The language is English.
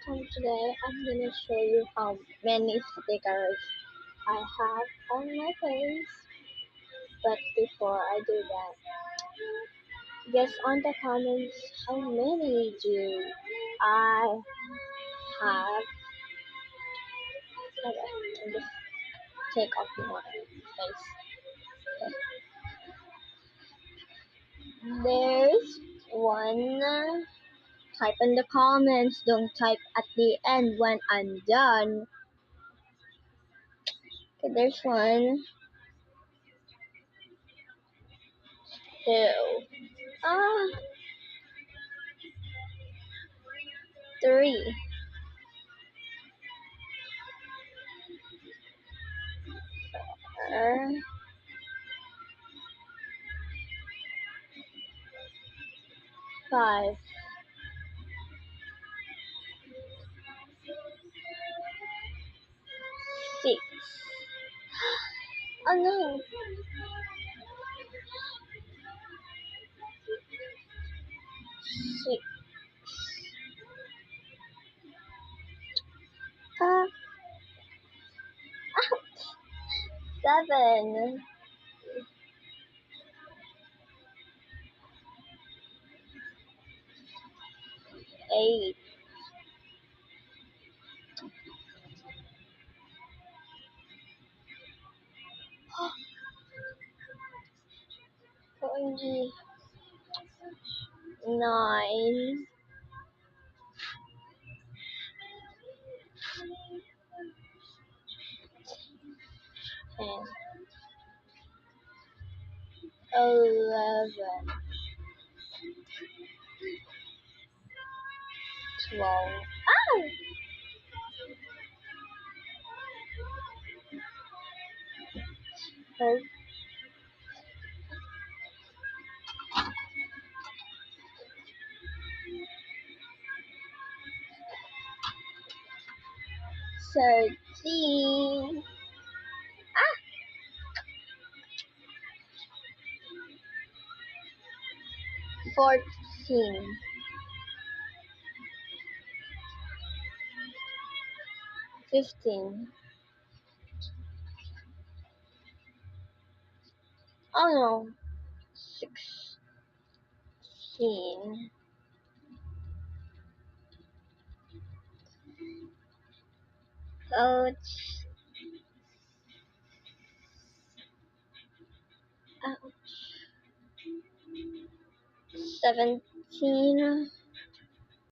And today I'm gonna show you how many stickers I have on my face. But before I do that, guess on the comments how many do I have. Okay, I'll just take off my face. Okay. There's one. Type in the comments. Don't type at the end when I'm done. Okay, there's one. Two. Ah, three. 5. 6. Oh no. 6. Uh, 7. 8. 9. 10. 11. 12. Ah! 13. 14. 15. Oh no. 16. Ouch. Ouch. 17.